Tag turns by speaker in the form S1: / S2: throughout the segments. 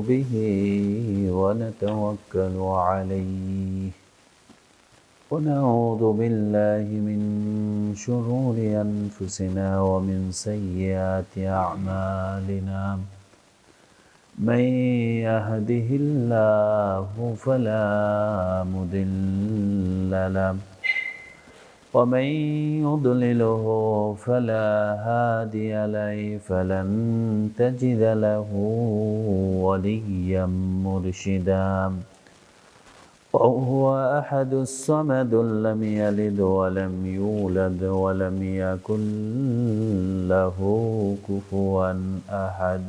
S1: به ونتوكل عليه ونعوذ بالله من شرور أنفسنا ومن سيئات أعمالنا من يهده الله فلا مضل له ومن يضلله فلا هادي له فلن تجد له وليا مرشدا وهو أحد الصمد لم يلد ولم يولد ولم يكن له كفوا أحد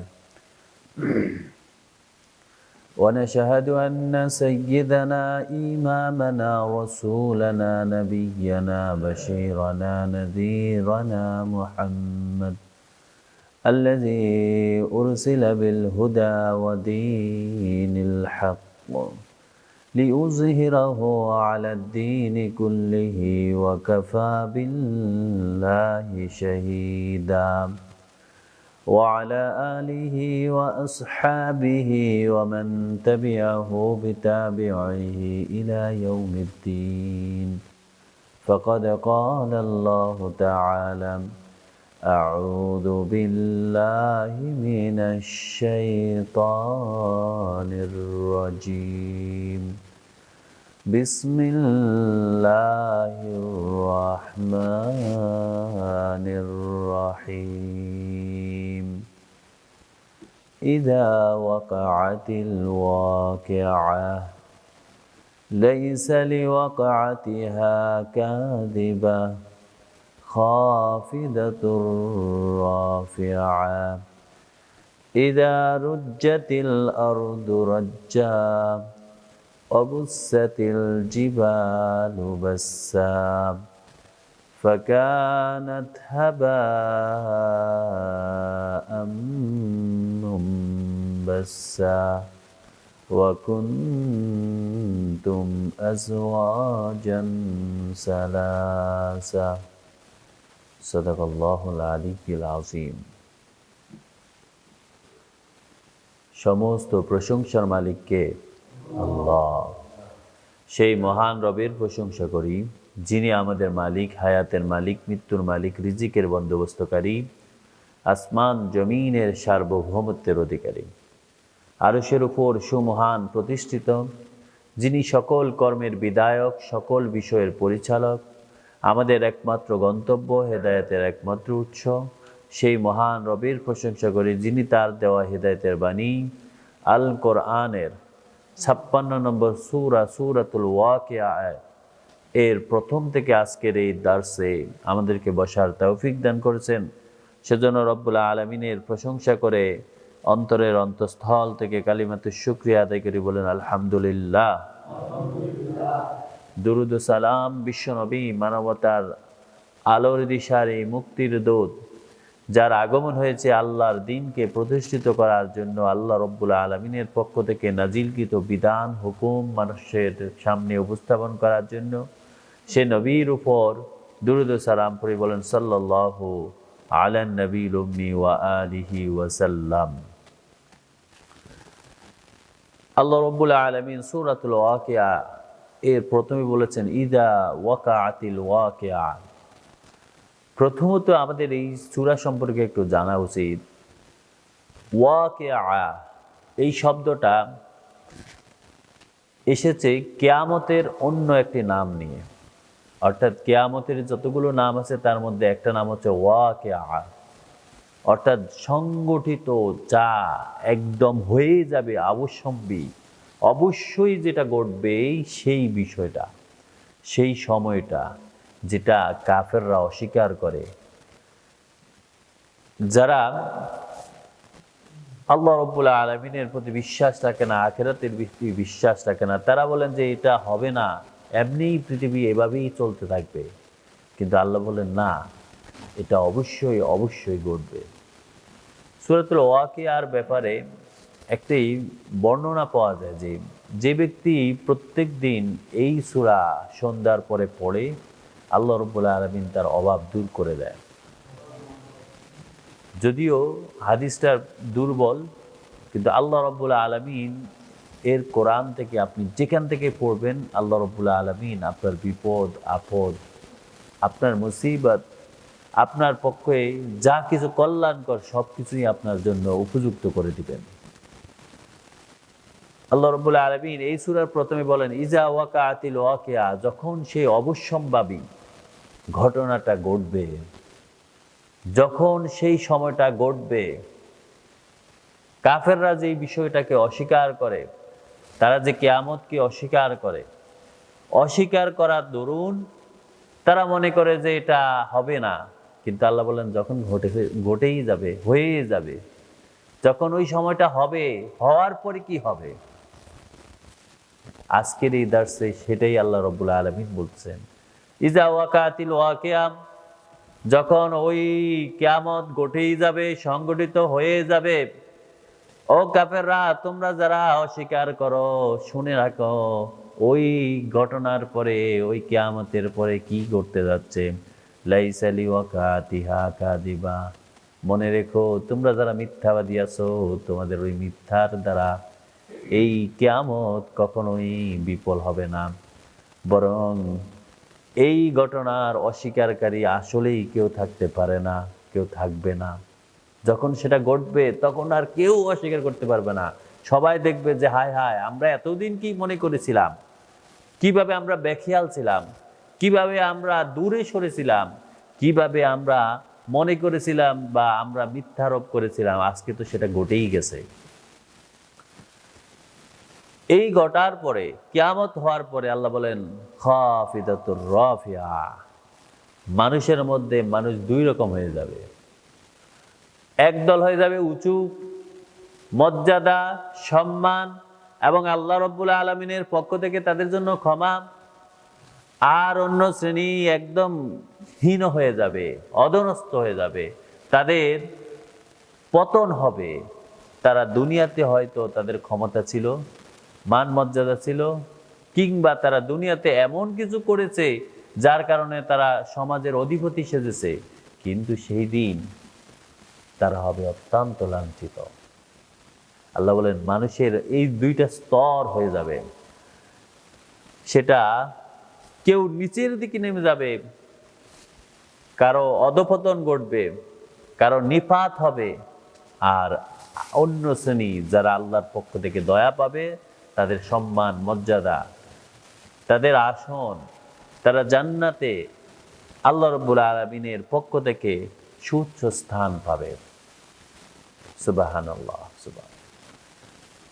S1: ونشهد أن سيدنا إمامنا رسولنا نبينا بشيرنا نذيرنا محمد الذي أرسل بالهدى ودين الحق ليظهره على الدين كله وكفى بالله شهيدا وعلى آله وأصحابه ومن تبعه بتابعه إلى يوم الدين فقد قال الله تعالى أعوذ بالله من الشيطان الرجيم بسم الله الرحمن الرحيم إذا وقعت الواقعة ليس لوقعتها كاذبة خافضة رافعة إذا رجت الأرض رجا وبست الجبال بسا فكانت هباء منبثا وكنتم أزواجا ثلاثا صدق الله العلي العظيم সমস্ত প্রশংসার মালিককে আল্লাহ, সেই মহান রবের প্রশংসা করি যিনি আমাদের মালিক, হায়াতের মালিক, মৃত্যুর মালিক, রিজিকের বন্দোবস্তকারী, আসমান জমিনের সার্বভৌমত্বের অধিকারী, আরশের উপর সুমহান প্রতিষ্ঠিত, যিনি সকল কর্মের বিধায়ক, সকল বিষয়ের পরিচালক, আমাদের একমাত্র গন্তব্য, হেদায়েতের একমাত্র উৎস, সেই মহান রবের প্রশংসা করি যিনি তার দেওয়া হেদায়েতের বাণী আল কোরআনের 56 নম্বর সূরা সূরাতুল ওয়াকিয়া এর প্রথম থেকে আজকের এই দার্সে আমাদেরকে বসার তৌফিক দান করেছেন। সেজন্য রব্বুল আলামিনের প্রশংসা করে অন্তরের অন্তঃস্থল থেকে কালিমাতুশ শুকরিয়া আদায় করি, বলেন আলহামদুলিল্লাহ। দুরুদ ও সালাম বিশ্বনবী, মানবতার আলোর দিশারি, মুক্তির দূত, যার আগমন হয়েছে আল্লাহর দ্বীনকে প্রতিষ্ঠিত করার জন্য, আল্লাহ রব্বুল আলামিনের পক্ষ থেকে নাজিলকৃত বিধান হুকুম মানুষের সামনে উপস্থাপন করার জন্য, সে নবীর উপর দুরুদ ও সালাম পড়ি, বলেন সাল্লাল্লাহু আলান নবীল উম্মি ওয়া আলিহি ওয়া সাল্লাম। আল্লাহ রব্বুল আলামিন সূরাতুল ওয়াকিয়া এর প্রথমে বলেছেন ইদা ওয়াকাআতিল ওয়াকিয়া। প্রথমত আমাদের এই সূরা সম্পর্কে একটু জানা উচিত। ওয়াকিয়া এই শব্দটা এসেছে কিয়ামতের অন্য একটি নাম নিয়ে, অর্থাৎ কিয়ামতের যতগুলো নাম আছে তার মধ্যে একটা নাম হচ্ছে ওয়াকিয়া, অর্থাৎ সংগঠিত, যা একদম হয়ে যাবে, অবশ্যই যেটা ঘটবে সেই বিষয়টা, সেই সময়টা যেটা কাফেররা অস্বীকার করে। যারা আল্লাহ রব্বুল আলামিনের প্রতি বিশ্বাস রাখে না, আখিরাতের প্রতি বিশ্বাস রাখে না, তারা বলেন যে এটা হবে না, এমনিই পৃথিবী এভাবেই চলতে থাকবে। কিন্তু আল্লাহ বলেন না, এটা অবশ্যই ঘটবে। সূরাতুল ওয়াকিয়ার ব্যাপারে একটি বর্ণনা পাওয়া যায় যে ব্যক্তি প্রত্যেক দিন এই সূরা সন্ধ্যার পরে পড়ে, আল্লাহ রাব্বুল আলামিন তার অভাব দূর করে দেয়। যদিও হাদিসটা দুর্বল, কিন্তু আল্লাহ রাব্বুল আলামিন এর কোরআন থেকে আপনি যেখান থেকে পড়বেন, আল্লাহ রাব্বুল আলামিন আপনার বিপদ আপদ, আপনার মুসিবত, আপনার পক্ষে যা কিছু কল্যাণকর সব কিছুই আপনার জন্য উপযুক্ত করে দিবেন। আল্লাহ রাব্বুল আলামিন এই সূরার প্রথমে বলেন, ইজা ওয়াকাআতিল ওয়াকিয়া, যখন সেই অবশ্যম্ভাবী ঘটনাটা ঘটবে, যখন সেই সময়টা ঘটবে। কাফেররা যে বিষয়টাকে অস্বীকার করে, তারা যে কিয়ামতকে অস্বীকার করে, অস্বীকার করার দরুন তারা মনে করে যে এটা হবে না। কিন্তু আল্লাহ বলেন যখন ঘটেই যাবে, হয়েই যাবে, যখন ওই সময়টা হবে, হওয়ার পরে কি হবে, আজকের এই দার্সে সেটাই আল্লাহ রাব্বুল আলামিন বলছেন। ইজা ওয়াকাতিল ওয়াকিয়া, যখন ওই কিয়ামত ঘটেই যাবে, সংগঠিত হয়ে যাবে। ও কাফেররা, তোমরা যারা অস্বীকার করো, শুনে রাখো ওই ঘটনার পরে, ওই কিয়ামতের পরে কি ঘটতে যাচ্ছে। লাইসা লিওয়াকাতিহা কাযিবা, মনে রেখো তোমরা যারা মিথ্যাবাদী আছো, তোমাদের ওই মিথ্যার দ্বারা এই কিয়ামত কখনোই বিফল হবে না, বরং এই ঘটনার অস্বীকারী আসলেই কেউ থাকতে পারে না, কেউ থাকবে না। যখন সেটা ঘটবে তখন আর কেউ অস্বীকার করতে পারবে না। সবাই দেখবে যে হায় হায়, আমরা এতদিন কি মনে করেছিলাম, কিভাবে আমরা বেখেয়াল ছিলাম, কিভাবে আমরা দূরে সরেছিলাম, কিভাবে আমরা মনে করেছিলাম বা আমরা মিথ্যারোপ করেছিলাম, আজকে তো সেটা ঘটেই গেছে। এই ঘটার পরে, কিয়ামত হওয়ার পরে আল্লাহ বলেন খাফিদাতুর রাফিয়া, মানুষের মধ্যে মানুষ দুই রকম হয়ে যাবে। একদল হয়ে যাবে উঁচু মর্যাদা, সম্মান এবং আল্লাহ রাব্বুল আলামিনের পক্ষ থেকে তাদের জন্য ক্ষমা। আর অন্য শ্রেণী একদম হীন হয়ে যাবে, অধনস্থ হয়ে যাবে, তাদের পতন হবে। তারা দুনিয়াতে হয়তো তাদের ক্ষমতা ছিল, মান মর্যাদা ছিল, কিংবা তারা দুনিয়াতে এমন কিছু করেছে যার কারণে তারা সমাজের অধিপতি সেজেছে, কিন্তু সেই দিন তারা হবে অত্যন্ত লাঞ্ছিত। আল্লাহ বলেন মানুষের এই দুইটা স্তর হয়ে যাবে। সেটা কেউ নিচের দিকে নেমে যাবে, কারো অধপতন ঘটবে, কারো নিপাত হবে। আর অন্য শ্রেণী যারা আল্লাহর পক্ষ থেকে দয়া পাবে, তাদের সম্মান মর্যাদা, তাদের আসন, তারা জান্নাতে আল্লাহ রাব্বুল আলামিনের পক্ষ থেকে সুউচ্চ স্থান পাবে। সুবহানাল্লাহ, সুবহান।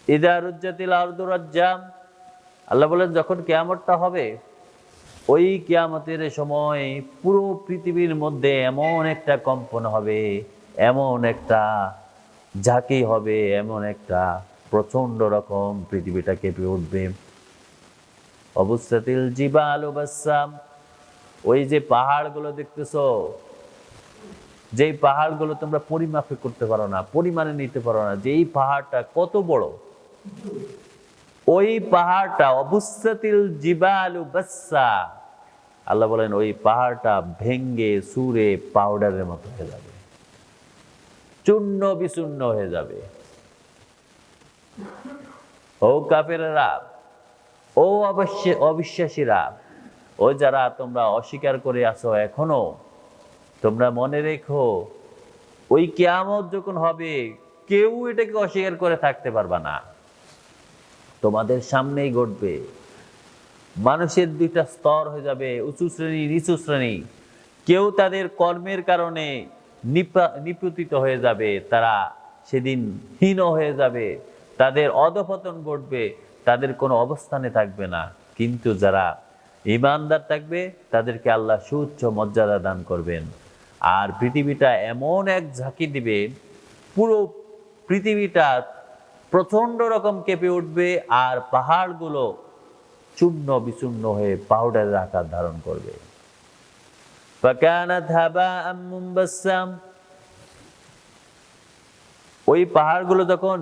S1: ইযা রুজ্জাতিল আরদু রাজ্জা, আল্লাহ বলেন যখন কিয়ামতটা হবে, ওই কিয়ামতের সময় পুরো পৃথিবীর মধ্যে এমন একটা কম্পন হবে, এমন একটা ঝাঁকি হবে, এমন একটা প্রচন্ড রকম পৃথিবীটা কেঁপে উঠবে। অবুসাতিল জিবালু বাসসাম, ওই যে পাহাড়গুলো দেখতেছো, যেই পাহাড়গুলো তোমরা পরিমাপে করতে পারো না, পরিমাণে নিতে পারো না, যে এই পাহাড়টা কত বড়, ওই পাহাড়টা অবুসাতিল জিবালু বাসসা, আল্লাহ বলেন ওই পাহাড়টা ভেঙ্গে সুরে পাউডারের মতো হয়ে যাবে, চূর্ণ বিচূর্ণ হয়ে যাবে। ও কাফেররা, ও অবিশ্বাসীরা, ও যারা তোমরা অস্বীকার করে আছো এখনো, তোমরা মনে রেখো ওই কিয়ামত যখন হবে, কেউ এটাকে অস্বীকার করে থাকতে পারবা না। তোমাদের সামনেই ঘটবে। মানুষের দুইটা স্তর হয়ে যাবে, উঁচু শ্রেণী নিচু শ্রেণী। কেউ তাদের কর্মের কারণে নিপতিত হয়ে যাবে, তারা সেদিন হীন হয়ে যাবে, তাদের অধপতন ঘটবে, তাদের কোনো অবস্থানে থাকবে না। কিন্তু যারা ঈমানদার থাকবে তাদেরকে আল্লাহ সুউচ্চ মর্যাদা দান করবেন। আর পৃথিবীটা এমন এক ঝাঁকি দিবে, পুরো পৃথিবীটা প্রচন্ড রকম কেঁপে উঠবে, আর পাহাড়গুলো চূর্ণ বিচূর্ণ হয়ে পাউডারের আকার ধারণ করবে। ফাকানাত হাবাআম মুনবাসসাম, ওই পাহাড়গুলো যখন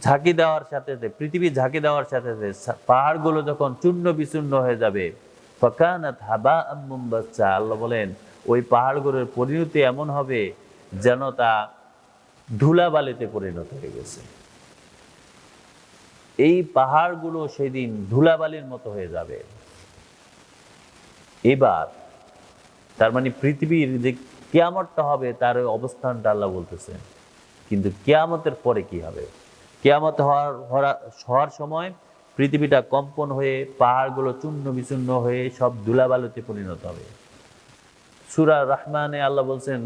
S1: ঝাঁকি দেওয়ার সাথে সাথে, পৃথিবী ঝাঁকি দেওয়ার সাথে সাথে পাহাড়গুলো যখন চূর্ণ বিচূর্ণ হয়ে যাবে, ফাকানাত হাবাআম মুনবাসসা, আল্লাহ বলেন ওই পাহাড়গুলোর পরিণতি এমন হবে যেন তা ধুলাবালিতে পরিণত হয়ে গেছে। এই পাহাড়গুলো সেদিন ধুলাবালির মতো হয়ে যাবে। এবার তার মানে পৃথিবীর যে কিয়ামতটা হবে তার ওই অবস্থানটা আল্লাহ বলতেছেন। কিন্তু কিয়ামতের পরে কি হবে? কিয়ামত হওয়ার সময় পৃথিবীটা কম্পন হয়ে পাহাড়গুলো চূর্ণ বিচূর্ণ হয়ে সব ধুলাবালুতে পরিণত হবে। সূরা রহমানে আল্লাহ বলছেন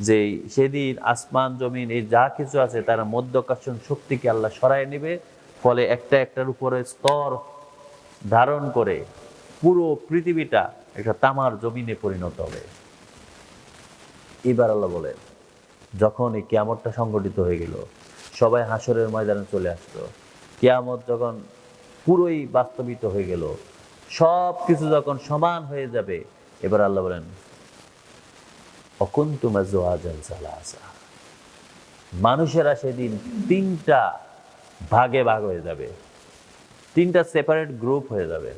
S1: যে সেদিন আসমান জমিন এই যা কিছু আছে তার মধ্যাকর্ষণ শক্তিকে আল্লাহ সরায় নেবে, ফলে একটা একটার উপরে স্তর ধারণ করে পুরো পৃথিবীটা একটা তামার জমিনে পরিণত হবে। এবার আল্লাহ বলেন, যখন এই কিয়ামতটা সংগঠিত হয়ে গেল, সবাই হাসরের ময়দানে চলে আসলো, কিয়ামত যখন পুরোই বাস্তবিত হয়ে গেল, সব কিছু যখন সমান হয়ে যাবে, এবার আল্লাহ বলেন অকুনতুম আজওয়াজান সালাসা, মানুষেরা সেদিন তিনটা ভাগে ভাগ হয়ে যাবে, তিনটা সেপারেট গ্রুপ হয়ে যাবে।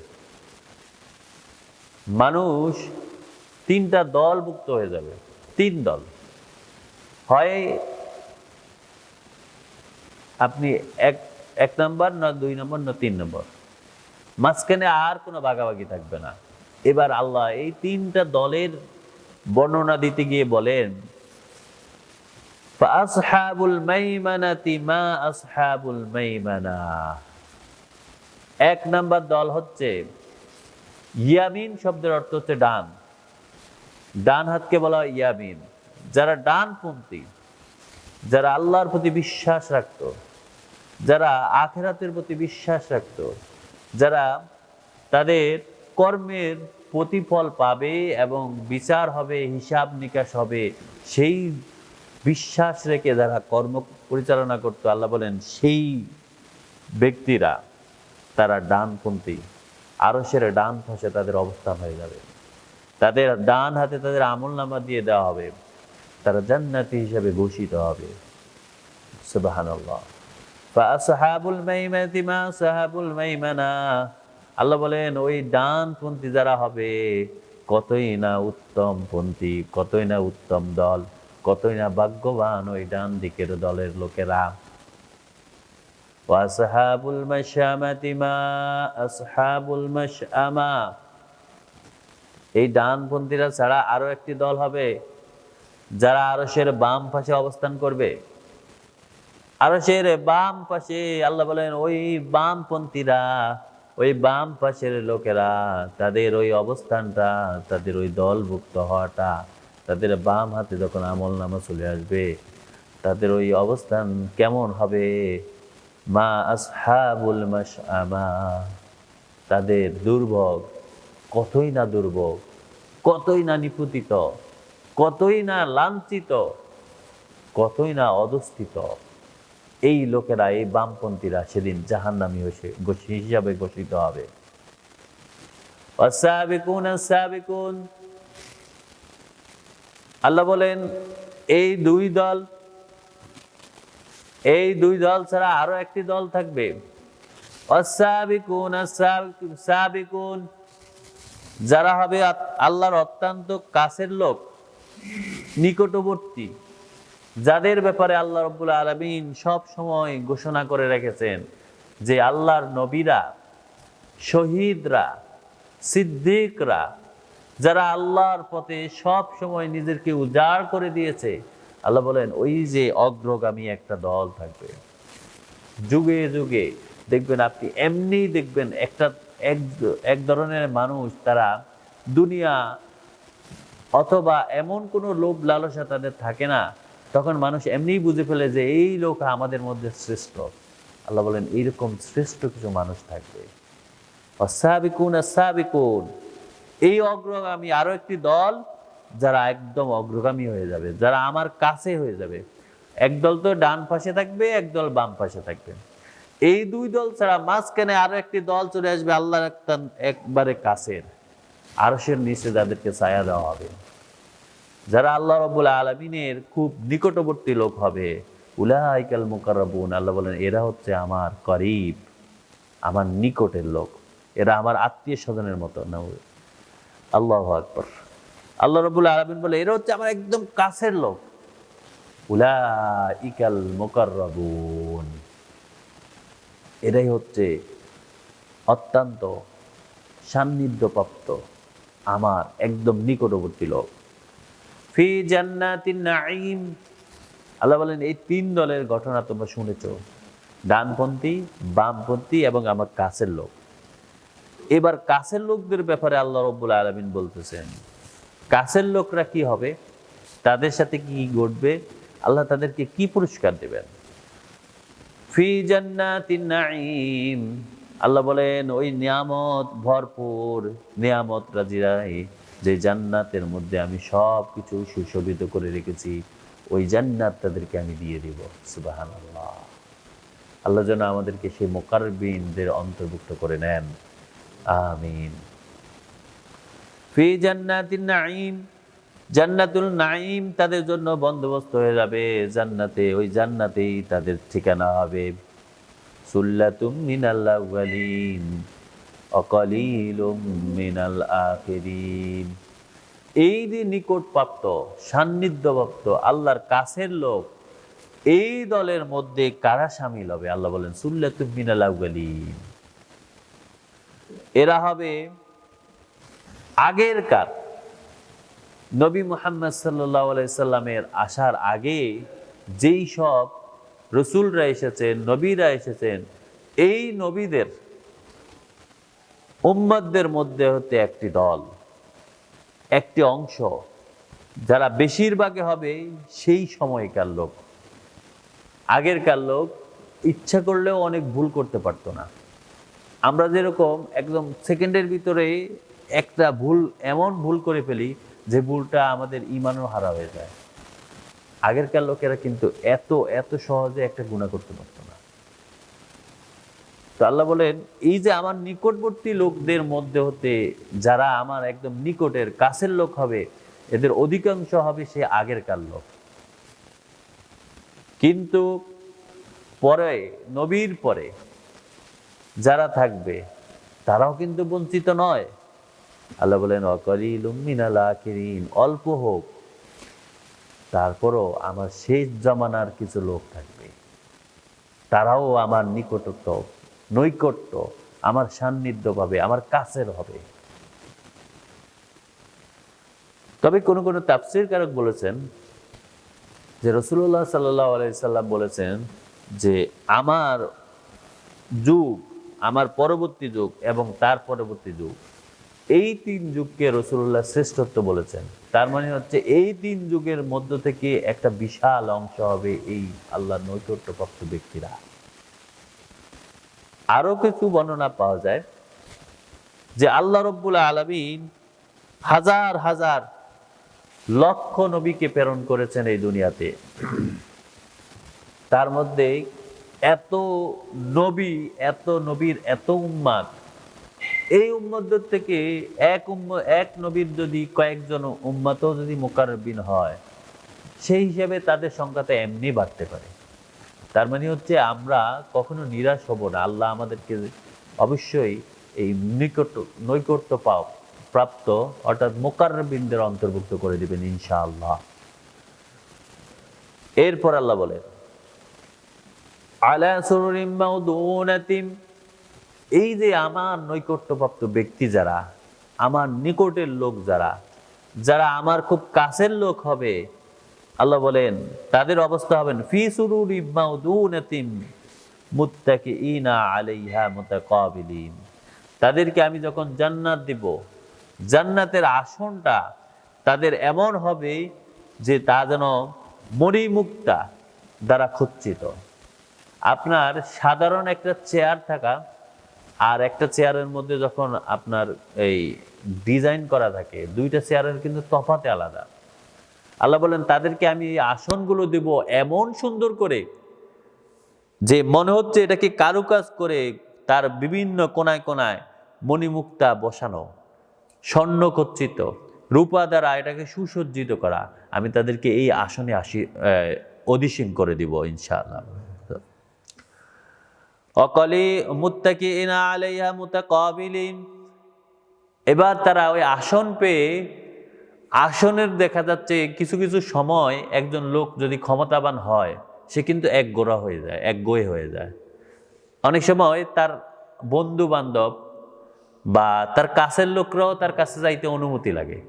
S1: মানুষ তিনটা দলভুক্ত হয়ে যাবে, তিন দল। হয় আপনি এক নম্বর, না 2 নম্বর, না 3 নম্বর, মাঝখানে আর কোনো ভাগাভাগি থাকবে না। এবার আল্লাহ এই তিনটা দলের বর্ণনা দিতে গিয়ে বলেন ফাআসহাবুল মাইমানাতি মা আসহাবুল মাইমানা। এক নাম্বার দল হচ্ছে ইয়ামিন, শব্দের অর্থ হচ্ছে ডান, ডান হাতকে বলা হয় ইয়ামিন। যারা ডানপন্থী, যারা আল্লাহর প্রতি বিশ্বাস রাখতো, যারা আখিরাতের প্রতি বিশ্বাস রাখতো, যারা তাদের কর্মের প্রতিফল পাবে এবং বিচার হবে, হিসাব নিকাশ হবে, সেই বিশ্বাস রেখে যারা কর্ম পরিচালনা করতো, আল্লাহ বলেন সেই ব্যক্তিরা তারা ডানপন্থী, আরশের ডান পাশে তাদের অবস্থান হয়ে যাবে। তাদের ডান হাতে তাদের আমলনামা দিয়ে দেওয়া হবে, তারা জান্নাতি হিসাবে ঘোষিত হবে। সুবহানাল্লাহ। ফাআসহাবুল মাইমানাতি মা আসহাবুল মাইমানা। আল্লাহ বলেন ওই ডানপন্থী যারা হবে, কতই না উত্তম পন্থী, কতই না উত্তম দল, কতই না ভাগ্যবান ওই ডান দিকের দলের লোকেরা। ওয়াসহাবুল মাশআমাতি মা আসহাবুল মাশআমা। এই ডানপন্থীরা ছাড়া আরো একটি দল হবে, যারা আরশের বাম পাশে অবস্থান করবে। আরশের বাম পাশে আল্লাহ বলেন ওই বামপন্থীরা, ওই বাম পাশের লোকেরা, তাদের ওই অবস্থানটা, তাদের ওই দলভুক্ত হওয়াটা, তাদের বাম হাতে যখন আমল নামা চলে আসবে, তাদের ওই অবস্থান কেমন হবে? মা আসহাবুল মাশআমা, তাদের দুর্ভোগ, কতই না দুর্ভোগ, কতই না নিপতিত, কতই না লাঞ্ছিত, কতই না অধস্থিত। এই লোকেরা, এই বামপন্থীরা সেদিন জাহান্নামী হিসাবে ঘোষিত হবে। আল্লাহ বলেন এই দুই দল ছাড়া আরো একটি দল থাকবে। যারা হবে আল্লাহর অত্যন্ত কাছের লোক, নিকটবর্তী, যাদের ব্যাপারে আল্লাহ রাব্বুল আলামিন সব সময় ঘোষণা করে রেখেছেন যে আল্লাহর নবীরা, শহীদরা, সিদ্দিকরা, যারা আল্লাহর পথে সব সময় নিজেকে উজাড় করে দিয়েছে, আল্লাহ বলেন ওই যে অগ্রগামী একটা দল থাকবে। যুগে যুগে দেখবেন, আপনি এমনি দেখবেন এক ধরনের মানুষ, তারা দুনিয়া অথবা এমন কোনো লোভ লালসা তাদের থাকে না, তখন মানুষ এমনিই বুঝে ফেলে যে এই লোক আমাদের মধ্যে শ্রেষ্ঠ। আল্লাহ বলেন এইরকম শ্রেষ্ঠ কিছু মানুষ থাকবে। এই অগ্রগামী আরো একটি দল, যারা একদম অগ্রগামী হয়ে যাবে, যারা আমার কাছে হয়ে যাবে। একদল তো ডান পাশে থাকবে, একদল বাম পাশে থাকবে। এই দুই দল ছাড়া মাঝখানে আরো একটি দল চলে আসবে, আল্লাহর একবারে কাছের, আরশের নিচে যাদেরকে ছায়া দেওয়া হবে, যারা আল্লাহ রাব্বুল আলামিনের খুব নিকটবর্তী লোক হবে। উলাইকাল মুকাররাবুন। আল্লাহ বলেন এরা হচ্ছে আমার করিব, আমার নিকটের লোক, এরা আমার আত্মীয় স্বজনের মতো না। আল্লাহু আকবার। আল্লাহ রাব্বুল আলামিন বলে এরা হচ্ছে আমার একদম কাছের লোক। উলাইকাল মুকাররাবুন। এরাই হচ্ছে অত্যন্ত সান্নিধ্যপ্রাপ্ত আমার একদম নিকটবর্তী লোক। ফি জান্নাতিন নাঈম, আল্লাহ বলেন এই তিন দলের ঘটনা তোমরা শুনেছ, ডানপন্থী, বামপন্থী এবং আমার কাছের লোক। এবার কাছের লোকদের ব্যাপারে আল্লাহ রাব্বুল আলামিন বলতেছেন, কাছের লোকরা কি হবে, তাদের সাথে কি ঘটবে, আল্লাহ তাদেরকে কি পুরস্কার দেবেন। ফি জান্নাতিন নাঈম, আল্লাহ বলেন ওই নিয়ামত ভরপুর নিয়ামত রাজিরাই, যে জান্নাতের মধ্যে আমি সব কিছু সুশোভিত করে রেখেছি, ওই জান্নাত তাদেরকে আমি দিয়ে দিব। সুবহানাল্লাহ। আল্লাহ যেন আমাদেরকে সেই মুকাররবিনদের অন্তর্ভুক্ত করে নেন, আমিন। ফি জান্নাতিন নাঈম, জান্নাতুল নাঈম তাদের জন্য বন্দোবস্ত হয়ে যাবে জান্নাতে, ওই জান্নাতেই তাদের ঠিকানা হবে। সুল্লাতুম মিনাল আউয়ালিন ওয়া কালিলুম মিনাল আখিরিন, এই যে নিকটপ্রাপ্ত সান্নিধ্যপ্রাপ্ত আল্লাহর কাছের লোক, এই দলের মধ্যে কারা শামিল হবে? আল্লাহ বলেন সুল্লাতুম মিনাল আউয়ালিন, এরা হবে আগেরকার নবী মুহাম্মদ সাল্লাল্লাহু আলাইহি সাল্লামের আসার আগে যেই সব রসুলরা এসেছেন, নবীরা এসেছেন, এই নবীদের উম্মতদের মধ্যে হতে একটি দল, একটি অংশ, যারা বেশিরভাগে হবে সেই সময়কার লোক। আগেরকার লোক ইচ্ছা করলেও অনেক ভুল করতে পারতো না। আমরা যেরকম একদম সেকেন্ডের ভিতরে একটা ভুল, এমন ভুল করে ফেলি যে ভুলটা আমাদের ঈমানও হারা হয়ে যায়, আগেরকার লোকেরা কিন্তু এত এত সহজে একটা গুনাহ করতে পারত না। তো আল্লাহ বলেন এই যে আমার নিকটবর্তী লোকদের মধ্যে হতে যারা আমার একদম নিকটের কাছের লোক হবে, এদের অধিকাংশ হবে সে আগেরকার লোক। কিন্তু পরে নবীর পরে যারা থাকবে তারাও কিন্তু বঞ্চিত নয়। আল্লাহ বলেন ওয়া কালিলুম মিনাল আখিরিন, অল্প হোক তারপরও আমার শেষ জামানার কিছু লোক থাকবে, তারাও আমার নৈকট্য আমার সান্নিধ্য পাবে, আমার কাছের হবে। তবে কোন কোন তাফসীর কারক বলেছেন যে রাসূলুল্লাহ সাল্লাল্লাহু আলাইহি সাল্লাম বলেছেন যে আমার যুগ, আমার পরবর্তী যুগ এবং তার পরবর্তী যুগ, এই তিন যুগকে রাসূলুল্লাহ শ্রেষ্ঠত্ব বলেছেন। তার মানে হচ্ছে এই তিন যুগের মধ্য থেকে একটা বিশাল অংশ হবে এই আল্লাহর নৈকট্যপ্রাপ্ত ব্যক্তিরা। আরো কিছু বর্ণনা পাওয়া যায় যে আল্লাহ রাব্বুল আলামিন হাজার হাজার লক্ষ নবীকে প্রেরণ করেছেন এই দুনিয়াতে। তার মধ্যে এত নবীর এত উম্মাত, এই উম্মতদের থেকে এক নবীর যদি কয়েকজন উম্মতও যদি মুকাররবিন হয়, সেই হিসেবে তাদের সংখ্যাটা এমনি বাড়তে পারে। তার মানে হচ্ছে আমরা কখনো নিরাশ হব না। আল্লাহ আমাদেরকে অবশ্যই এই নৈকট্য প্রাপ্ত অর্থাৎ মুকাররবিনদের অন্তর্ভুক্ত করে দিবেন ইনশাআল্লাহ। এরপর আল্লাহ বলেন আলা সুরুরিম মাউদুনাতিম, এই যে আমার নৈকট্যপ্রাপ্ত ব্যক্তি যারা, আমার নিকটের লোক যারা, যারা আমার খুব কাছের লোক হবে, আল্লাহ বলেন তাদের অবস্থা হবেন ফি সুরুরিম মাউদুনাতিম মুত্তাকিইনা আলাইহা মুতাকাবিলিন, তাদেরকে আমি যখন জান্নাত দিব, জান্নাতের আসনটা তাদের এমন হবে যে তা যেন মণিমুক্তা দ্বারা খচ্চিত। আপনার সাধারণ একটা চেয়ার থাকা আর একটা চেয়ারের মধ্যে যখন আপনার এই ডিজাইন করা থাকে, দুইটা চেয়ারের কিন্তু তফাতে আলাদা। আল্লাহ বলেন তাদেরকে আমি এই আসনগুলো দেব এমন সুন্দর করে যে মনে হচ্ছে এটাকে কারুকাজ করে তার বিভিন্ন কোনায় কোনায় মণিমুক্তা বসানো, স্বর্ণ খচ্চিত, রূপা দ্বারা এটাকে সুসজ্জিত করা। আমি তাদেরকে এই আসনে অধিসীন করে দিব ইনশাআল্লাহ। অকলি মুত্তাকিইনা আলাইহা মুতাকাবিলিন, এবার তারা ওই আসন পেয়ে, আসনের দেখা যাচ্ছে কিছু কিছু সময় একজন লোক যদি ক্ষমতাবান হয় সে কিন্তু একগোয়ে হয়ে যায়। অনেক সময় তার বন্ধু বান্ধব বা তার কাছের লোকরাও তার কাছে যাইতে অনুমতি লাগে।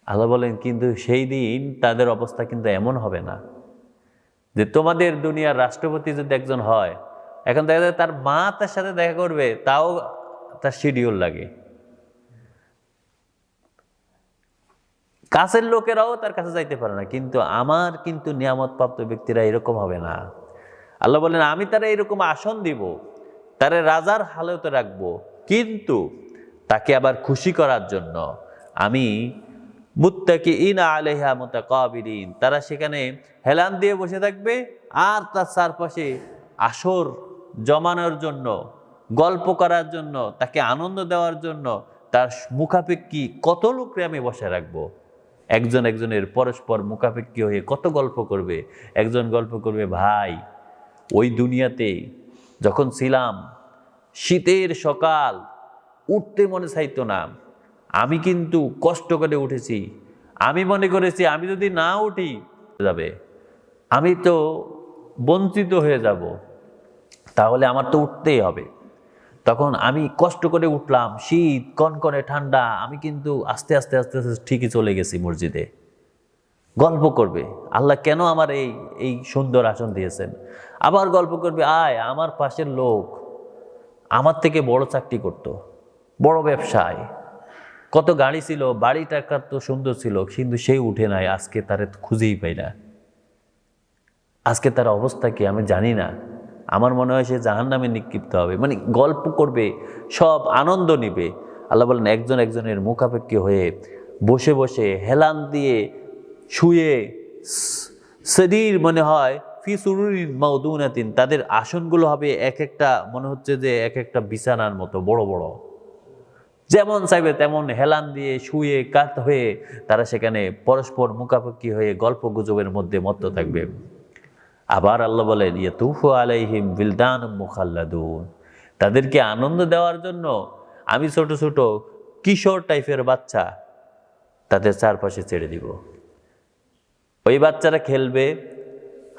S1: আল্লাহ বলেন কিন্তু সেই দিন তাদের অবস্থা কিন্তু এমন হবে না যে তোমাদের দুনিয়ার রাষ্ট্রপতি যদি একজন হয়, এখন দেখা যায় তার মা তার সাথে দেখা করবে, তাও তার শিডিউল লাগে। কাছের লোকেরাও তার কাছে যাইতে পারে না। কিন্তু আমার কিন্তু নিয়ামত প্রাপ্ত ব্যক্তিরা এরকম হবে না। আল্লাহ বলেন আমি তারা এরকম আসন দিব, তারা রাজার হালতে রাখবো, কিন্তু তাকে আবার খুশি করার জন্য আমি মুত্তাকিইনা আলাইহা মুতাকাবিরিন, তারা সেখানে হেলান দিয়ে বসে থাকবে আর তার চারপাশে আসর জমানোর জন্য, গল্প করার জন্য, তাকে আনন্দ দেওয়ার জন্য তার মুখাপেক্ষী কত লোকরে আমি বসে রাখবো। একজন একজনের পরস্পর মুখাপেক্ষী হয়ে কত গল্প করবে। একজন গল্প করবে, ভাই ওই দুনিয়াতে যখন ছিলাম শীতের সকাল, উঠতে মনে চাইতো না, আমি কিন্তু কষ্ট করে উঠেছি, আমি মনে করেছি আমি যদি না উঠি যাবে, আমি তো বঞ্চিত হয়ে যাব, তাহলে আমার তো উঠতেই হবে। তখন আমি কষ্ট করে উঠলাম, শীত কনকনে ঠান্ডা, আমি কিন্তু আস্তে আস্তে আস্তে আস্তে ঠিকই চলে গেছি মসজিদে। গল্প করবে আল্লাহ কেন আমার এই সুন্দর আসন দিয়েছেন। আবার গল্প করবে, আয় আমার পাশের লোক আমার থেকে বড় চাকরি করত, বড় ব্যবসায়, কত গাড়ি ছিল, বাড়িটা তো সুন্দর ছিল, কিন্তু সেই উঠে নাই, আজকে তারে খুঁজেই পাই না, আজকে তার অবস্থা কি আমি জানি না, আমার মনে হয় সে জাহান্নামে নিক্ষিপ্ত হবে। মানে গল্প করবে, সব আনন্দ নিবে। আল্লাহ বলেন একজন একজনের মুখাপেক্ষী হয়ে বসে বসে হেলান দিয়ে শুয়ে, শরীর মনে হয় ফি সুরুরিন মাউদুনাতিন, তাদের আসনগুলো হবে এক একটা, মনে হচ্ছে যে এক একটা বিছানার মতো বড় বড়, যেমন চাইবে তেমন হেলান দিয়ে শুয়ে কাত হয়ে তারা সেখানে পরস্পর মুখাপেক্ষী হয়ে গল্প গুজবের মধ্যে মত্ত থাকবে। আবার আল্লাহ বলেন ইয়াতুফু আলাইহিম বিলদানুম মুখাল্লাদুন, তাদেরকে আনন্দ দেওয়ার জন্য আমি ছোট ছোট কিশোর টাইপের বাচ্চা তাদের চারপাশে ছেড়ে দিব। ওই বাচ্চারা খেলবে,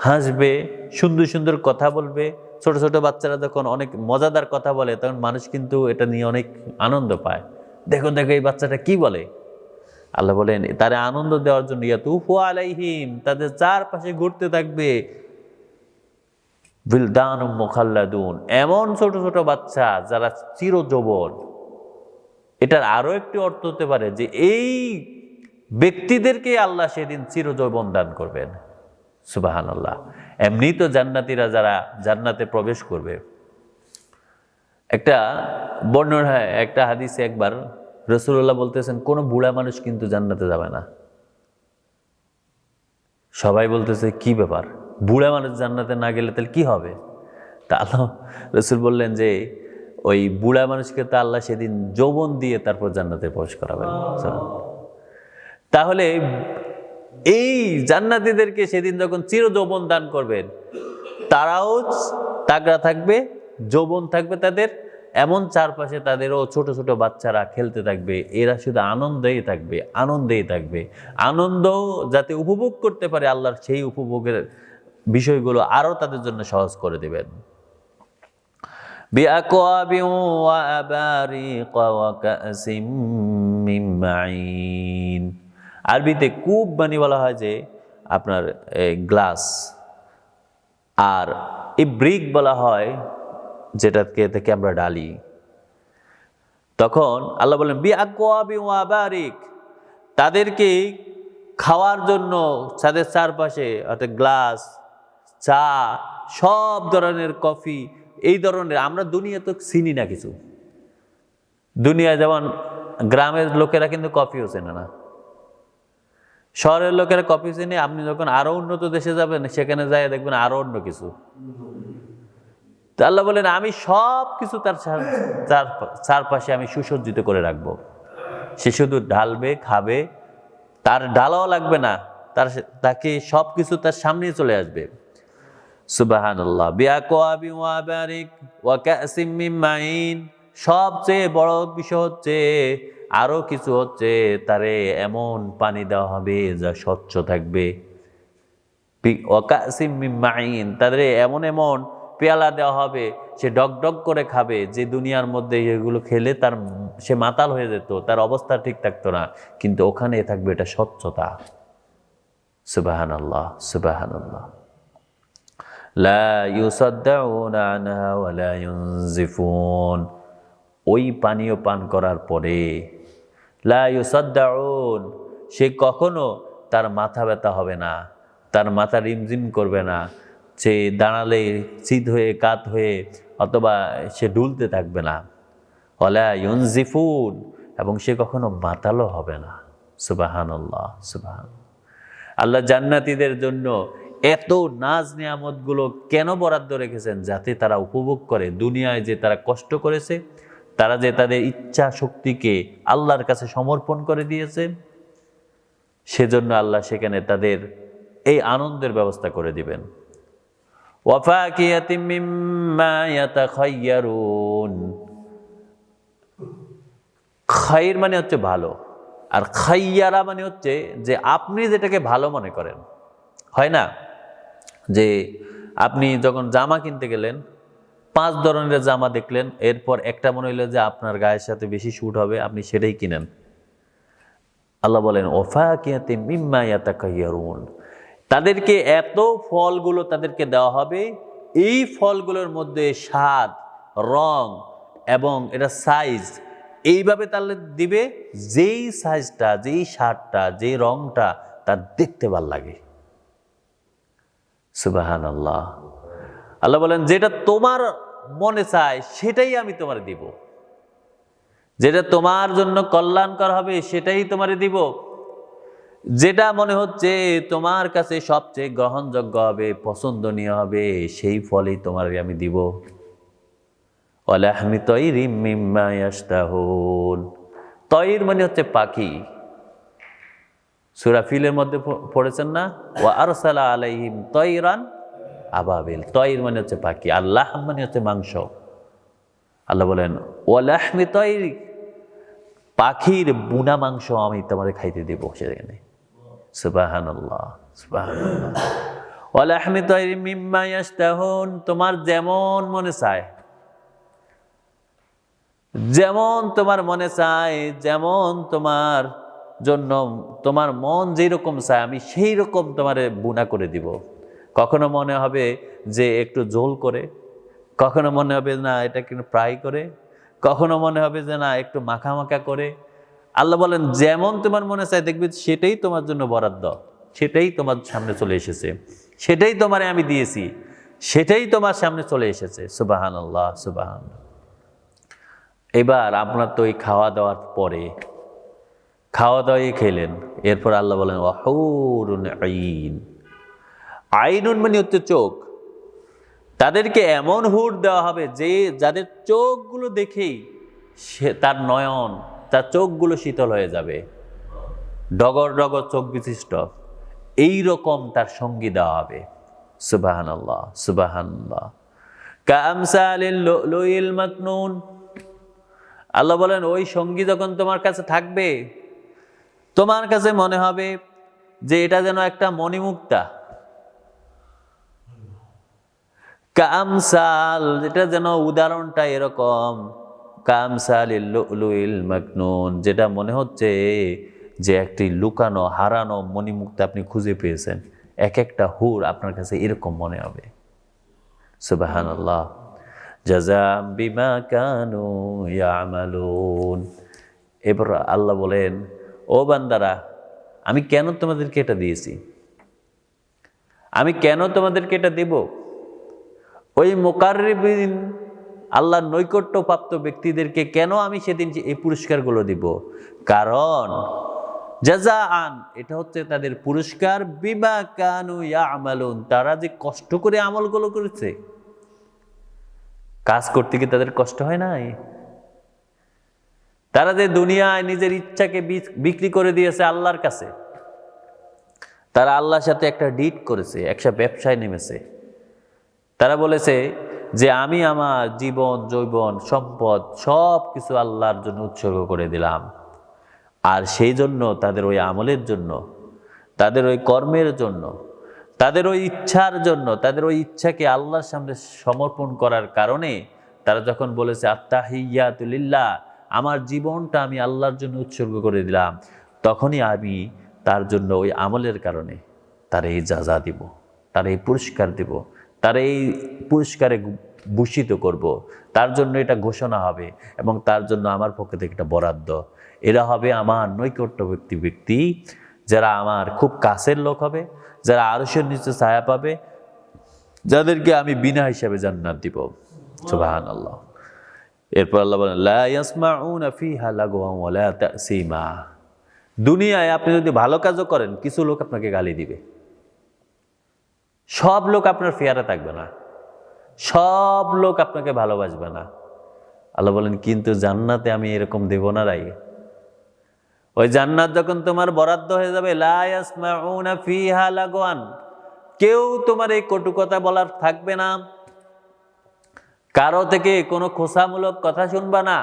S1: হাসবে, সুন্দর সুন্দর কথা বলবে। ছোট ছোট বাচ্চারা যখন অনেক মজাদার কথা বলে তখন মানুষ কিন্তু এটা নিয়ে অনেক আনন্দ পায়। দেখো দেখো এই বাচ্চাটা কি বলে। আল্লাহ বলেন তারা আনন্দ দেওয়ার জন্য ইয়াতুফু আলাইহিম, তাদের চারপাশে ঘুরতে থাকবে বিলদানুম মুখাল্লাদুন, এমন ছোট ছোট বাচ্চা যারা চিরযৌবন। এটার আরো একটি অর্থ হতে পারে যে এই ব্যক্তিদেরকে আল্লাহ সেদিন চিরযৌবন দান করবেন। সুবহানাল্লাহ। এমনি তো জান্নাতীরা যারা জান্নাতে প্রবেশ করবে, একটা বর্ণনা হয়, একটা হাদিসে একবার রাসূলুল্লাহ বলতেছেন কোন বুড়া মানুষ কিন্তু জান্নাতে যাবে না। সবাই বলতেছে কি ব্যাপার, বুড়া মানুষ জান্নাতে না গেলে তাহলে কি হবে? তা আল্লাহ রাসূল বললেন যে ওই বুড়া মানুষকে তো আল্লাহ সেদিন যৌবন দিয়ে তারপর জান্নাতে প্রবেশ করাবেন। তাহলে এই জান্নাতীদেরকে সেদিন যখন চির যৌবন দান করবেন, তারাও তাগড়া থাকবে, যৌবন থাকবে তাদের, এমন চারপাশে তাদেরও ছোট ছোট বাচ্চারা খেলতে থাকবে। এরা শুধু আনন্দেই থাকবে, আনন্দেই থাকবে। আনন্দ যাতে উপভোগ করতে পারে আল্লাহর সেই উপভোগের বিষয়গুলো আরো তাদের জন্য সহজ করে দেবেন। বিআকওয়াবি ওয়া আবারিক ওয়া কাসিম মিন মাইন। আরবিতে কূপ মানে বলা হয় যে আপনার গ্লাস, আর ইব্রিক বলা হয় যেটাকে থেকে আমরা ডালি। তখন আল্লাহ বলেন বিআকওয়াবি ওয়া আবারিক, তাদেরকে খাওয়ার জন্য তাদের চারপাশে অর্থাৎ গ্লাস, চা, সব ধরনের কফি, এই ধরনের আমরা দুনিয়া তো চিনি না কিছু। দুনিয়া যেমন গ্রামের লোকেরা কিন্তু কফিও চেনে না, শহরের লোকেরা কফি চেনে। আপনি যখন আরো উন্নত দেশে যাবেন সেখানে যাই দেখবেন আরো অন্য কিছু। আল্লাহ বলেন আমি সব কিছু তার চারপাশে আমি সুসজ্জিত করে রাখবো। সে শুধু ঢালবে, খাবে, তার ঢালাও লাগবে না, তাকে সব কিছু তার সামনে চলে আসবে। সুবহানাল্লাহ। বিআকওয়াবি ওয়া আবারিক ওয়া কাসিম মিন মাইন, সবচেয়ে বড় বিষয় হচ্ছে আরো কিছু হচ্ছে তারে এমন পানি দেওয়া হবে যা স্বচ্ছ থাকবে। ওয়া কাসিম মিন মাইন, তাদের এমন এমন পেয়ালা দেওয়া হবে, সে ডগ ডগ করে খাবে। যে দুনিয়ার মধ্যে এগুলো খেলে সে মাতাল হয়ে যেত, তার অবস্থা ঠিক থাকতো না, কিন্তু ওখানে থাকবে এটা স্বচ্ছতা। সুবহানাল্লাহ, সুবহানাল্লাহ। লা ইউসাদ্দাউনা আনহা ওয়া লা ইউনজিফুন। ওই পানীয় পান করার পরে লা ইউসাদ্দাউন, সে কখনো তার মাথা ব্যথা হবে না, তার মাথা রিমঝিম করবে না, সে দাঁড়ালে চিত হয়ে কাত হয়ে অথবা সে ডুলতে থাকবে না। ওয়ালা ইউনজিফুন, এবং সে কখনো মাতালও হবে না। সুবহানাল্লাহ, সুবহানাল্লাহ। আল্লাহ জান্নাতীদের জন্য এত নাজ নিয়ামতগুলো কেন বরাদ্দ রেখেছেন? যাতে তারা উপভোগ করে। দুনিয়ায় যে তারা কষ্ট করেছে, তারা যে তাদের ইচ্ছা শক্তিকে আল্লাহর কাছে সমর্পণ করে দিয়েছে, সেজন্য আল্লাহ সেখানে তাদের এই আনন্দের ব্যবস্থা করে দিবেন। ওয়াফাকিয়াতিম মিম্মা ইয়াতাখায়্যারুন। খাইর মানে হচ্ছে ভালো, আর খাইয়ারা মানে হচ্ছে যে আপনি যেটাকে ভালো মনে করেন। হয় না যে আপনি যখন জামা কিনতে গেলেন, 5 ধরনের জামা দেখলেন, এরপর একটা মনে হইলো যে আপনার গায়ের সাথে বেশি স্যুট হবে, আপনি সেটাই কিনেন। আল্লাহ বলেন ওয়াফাকিয়াতিম মিম্মা ইয়াতাখায়্যারুন, তাদেরকে এত ফলগুলো তাদেরকে দেওয়া হবে, এই ফলগুলোর মধ্যে স্বাদ, রং এবং এটা সাইজ এইভাবে তাহলে দিবে, যেই সাইজটা, যেই স্বাদটা, যেই রংটা তার দেখতে ভালো লাগে। সুবহানাল্লাহ। আল্লাহ বলেন যেটা তোমার মনে চায় সেটাই আমি তোমারে দিব, যেটা তোমার জন্য কল্যাণকর হবে সেটাই তোমারে দিব, যেটা মনে হচ্ছে তোমার কাছে সবচেয়ে গ্রহণযোগ্য হবে, পছন্দনীয় হবে, সেই ফলই তোমারে আমি দিব। ওয়ালাহমি তায়রিম মিম্মা ইয়াশতাহুন। তয়র মানে হচ্ছে পাখি। সূরা ফিলের মধ্যে পড়েছেন না, ওয়া আরসালা আলাইহিম তায়রান আবাবিল। তয়র মানে হচ্ছে পাখি, আর লাহম মানে হচ্ছে মাংস। আল্লাহ বলেন ওয়ালাহমি তায়রি, পাখির বুনা মাংস আমি তোমারে খাইতে দেব সেখানে। সুবহানাল্লাহ, সুবহানাল্লাহ। ওয়ালাহমি তায়রিম মিম্মা ইয়াশতাহুন, তোমার যেমন মনে চায়, যেমন তোমার মনে চায়, যেমন তোমার জন্য তোমার মন যেরকম চায় আমি সেই রকম তোমারে বুনা করে দিব। কখনো মনে হবে যে একটু ঝোল করে, কখনো মনে হবে না এটা একটু ফ্রাই করে, কখনো মনে হবে যে না একটু মাখা মাখা করে। আল্লাহ বলেন যেমন তোমার মনে চায় দেখবে সেটাই তোমার জন্য বরাদ্দ, সেটাই তোমার সামনে চলে এসেছে, সেটাই তোমারে আমি দিয়েছি, সেটাই তোমার সামনে চলে এসেছে। সুবহানাল্লাহ, সুবহানাল্লাহ। এবার আপনার তো এই খাওয়া দাওয়ার পরে, খাওয়া দাওয়াই খেলেন, এরপর আল্লাহ বলেন ওয়াহুরুন আইন। আইনুন মানে হচ্ছে চোখ। তাদেরকে এমন হুর দেওয়া হবে যে যাদের চোখগুলো দেখেই সে তার নয়ন, তার চোখগুলো শীতল হয়ে যাবে, ডগর ডগর চোখ বিশিষ্ট এইরকম তার সঙ্গী দেওয়া হবে। সুবহানাল্লাহ, সুবহানাল্লাহ। কামসালিল লুলুইল মাকনুন। আল্লাহ বলেন ওই সঙ্গী যখন তোমার কাছে থাকবে, তোমার কাছে মনে হবে যে এটা যেন একটা মণিমুক্তা। কামসাল, এটা যেন উদাহরণটা এরকম, কামসালিল লুলুইল মাকনুন, যেটা মনে হচ্ছে যে একটি লুকানো হারানো মণিমুক্তা আপনি খুঁজে পেয়েছেন। এক একটা হুর আপনার কাছে এরকম মনে হবে। সুবহানাল্লাহ। জাযাম বিমা কানু ইয়ামালুন। এবার আল্লাহ বলেন ও বান্দারা, আমি কেন তোমাদেরকে এটা দিয়েছি, আমি কেন তোমাদেরকে এটা দেব? ওই মুকাররিবিন, আল্লাহর নৈকট্যপ্রাপ্ত ব্যক্তিদেরকে কেন আমি সেদিন এই পুরস্কারগুলো দিব? কারণ জাযাআন, এটা হচ্ছে তাদের পুরস্কার, বিমা কানু ইয়ামালুন, তারা যে কষ্ট করে আমলগুলো করেছে। কাজ করতে কি তাদের কষ্ট হয় নাই? তারা যে দুনিয়ায় নিজের ইচ্ছাকে বিক্রি করে দিয়েছে আল্লাহর কাছে, তারা আল্লাহর সাথে একটা ডিল করেছে, একটা ব্যবসায় নেমেছে। তারা বলেছে যে আমি আমার জীবন যৌবন সম্পদ সব কিছু আল্লাহর জন্য উৎসর্গ করে দিলাম। আর সেই জন্য তাদের ওই আমলের জন্য, তাদের ওই কর্মের জন্য, তাদের ওই ইচ্ছার জন্য, তাদের ওই ইচ্ছাকে আল্লাহর সামনে সমর্পণ করার কারণে তারা যখন বলেছে আত্তাহিয়াতু লিল্লাহ, আমার জীবনটা আমি আল্লাহর জন্য উৎসর্গ করে দিলাম, তখনই আমি তার জন্য ওই আমলের কারণে তার এই যাজা দিব, তার এই পুরস্কার দিব, তার এই পুরস্কারে ভূষিত করব, তার জন্য এটা ঘোষণা হবে এবং তার জন্য আমার পক্ষ থেকে একটা বরাদ্দ। এরা হবে আমার নৈকট্যবর্তী ব্যক্তি, যারা আমার খুব কাছের লোক হবে, যারা আরশের নিচে ছায়া পাবে, যাদেরকে আমি বিনা হিসাবে জান্নাত দিব। সুবহানাল্লাহ। এরপর আল্লাহ বলেন লা ইয়াসমাউনা ফিহা লাগওয়া ওয়ালা তাসিমা। দুনিয়ায় আপনি যদি ভালো কাজও করেন, কিছু লোক আপনাকে গালি দিবে, সব লোক আপনার ফেয়ারে থাকবে না, সব লোক আপনাকে ভালোবাসবে না। আল্লাহ বলেন কিন্তু জান্নাতে আমি এরকম দেব না রাই। ওই জান্নাত যখন তোমার বরাদ্দ হয়ে যাবে, লা ইয়াসমাউনা ফিহা লাগওয়ান, কেউ তোমার এই কটু কথা বলার থাকবে না, কারো থেকে কোনো খোসামূলক কথা শুনবা না,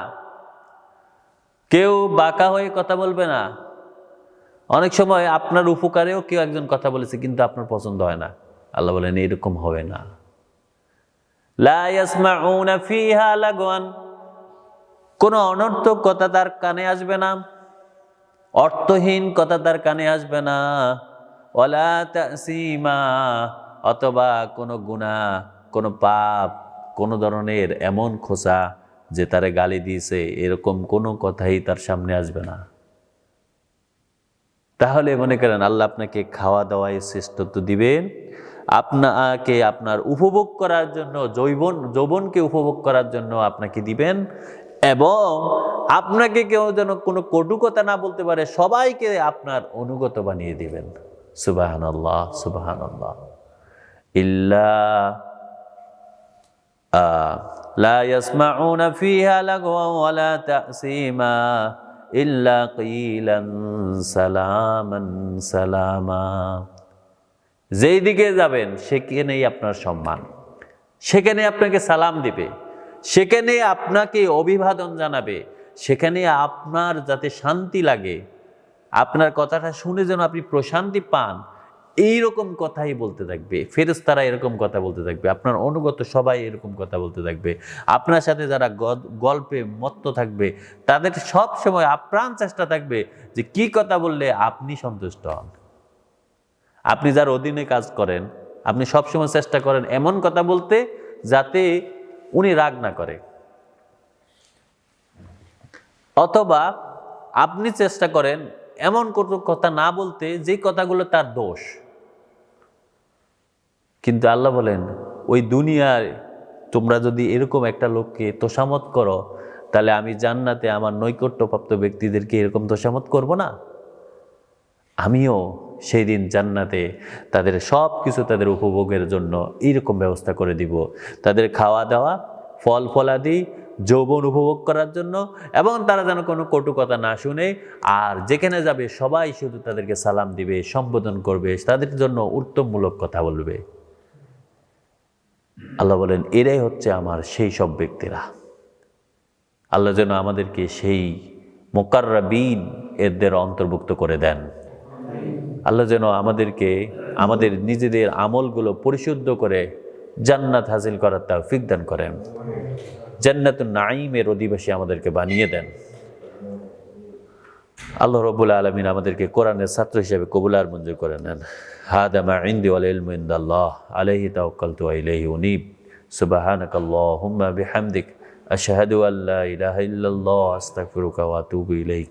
S1: কেউ বাঁকা হয়ে কথা বলবে না। অনেক সময় আপনার উপকারেও কেউ একজন কথা বলেছে কিন্তু আপনার পছন্দ হয় না, আল্লাহ বলেন এরকম হবে না। লা ইয়াসমাউনা ফিহা লাগওয়ান, কোনো অনর্থক কথা তার কানে আসবে না, অর্থহীন কথা তার কানে আসবে না। ওয়ালা তাসিমা, অথবা কোনো গুনাহ, কোনো পাপ, কোনো ধরনের এমন খোসা যে তারে গালি দিয়েছে, এরকম কোনো কথাই তার সামনে আসবে না। তাহলে মনে করেন আল্লাহ আপনাকে খাওয়া দাওয়ায় শ্রেষ্ঠত্ব দিবেন, আপনাকে আপনার উপভোগ করার জন্য, যৌবনকে উপভোগ করার জন্য আপনাকে দিবেন, এবং আপনাকে কেউ যেন কোনো কটু কথা না বলতে পারে, সবাইকে আপনার অনুগত বানিয়ে দিবেন। সুবহানাল্লাহ, সুবহানাল্লাহ। ইল্লা লা ইয়াসমাউনা ফিহা লাগওয়া ওয়ালা তাসিমা ইল্লা কিলান সালামান সালামা। যেই দিকে যাবেন সেখানেই আপনার সম্মান, সেখানে আপনাকে সালাম দিবে, সেখানে আপনাকে অভিবাদন জানাবে, সেখানে আপনার যাতে শান্তি লাগে, আপনার কথাটা শুনে যেন আপনি প্রশান্তি পান, এইরকম কথাই বলতে থাকবে। ফেরেশতারা এরকম কথা বলতে থাকবে, আপনার অনুগত সবাই এরকম কথা বলতে থাকবে, আপনার সাথে যারা গল্পে মত্ত থাকবে তাদের সব সময় আপ্রাণ চেষ্টা থাকবে যে কি কথা বললে আপনি সন্তুষ্ট হন। আপনি যার অধীনে কাজ করেন, আপনি সবসময় চেষ্টা করেন এমন কথা বলতে যাতে উনি রাগ না করে, অথবা আপনি চেষ্টা করেন এমন কোনো কথা না বলতে যে কথাগুলো তার দোষ। কিন্তু আল্লাহ বলেন ওই দুনিয়ায় তোমরা যদি এরকম একটা লোককে তোষামত করো, তাহলে আমি জান্নাতে আমার নৈকট্যপ্রাপ্ত ব্যক্তিদেরকে এরকম তোষামত করব না? আমিও সেই দিন জান্নাতে তাদের সব কিছু তাদের উপভোগের জন্য এইরকম ব্যবস্থা করে দিব, তাদের খাওয়া দাওয়া, ফল ফলাদি, যৌবন উপভোগ করার জন্য, এবং তারা যেন কোনো কটু কথা না শুনে, আর যেখানে যাবে সবাই শুধু তাদেরকে সালাম দিবে, সম্বোধন করবে, তাদের জন্য উত্তমমূলক কথা বলবে। আল্লাহ বলেন এরাই হচ্ছে আমার সেই সব ব্যক্তিরা। আল্লাহ যেন আমাদেরকে সেই মুকাররাবিন এদের অন্তর্ভুক্ত করে দেন। আল্লাহ যেন আমাদেরকে আমাদের নিজেদের আমলগুলো পরিশুদ্ধ করে জান্নাত হাসিল করার তৌফিক দান করেন, জান্নাতুন নাঈমের অধিবাসী আমাদেরকে বানিয়ে দেন। আল্লাহ রাব্বুল আলামিন আমাদেরকে কোরআনের ছাত্র হিসেবে কবুল আর মঞ্জুর করে নেন। হাদা মা ইনদি ওয়াল ইলমু ইনদাল্লাহ আলাইহি তাওয়াক্কালতু ওয়া ইলাইহি উনীব। সুবহানাকাল্লাহুম্মা বিহামদিক আশহাদু আল্লা ইলাহা ইল্লাল্লাহ আস্তাগফিরুকা ওয়া আতুবু ইলাইক।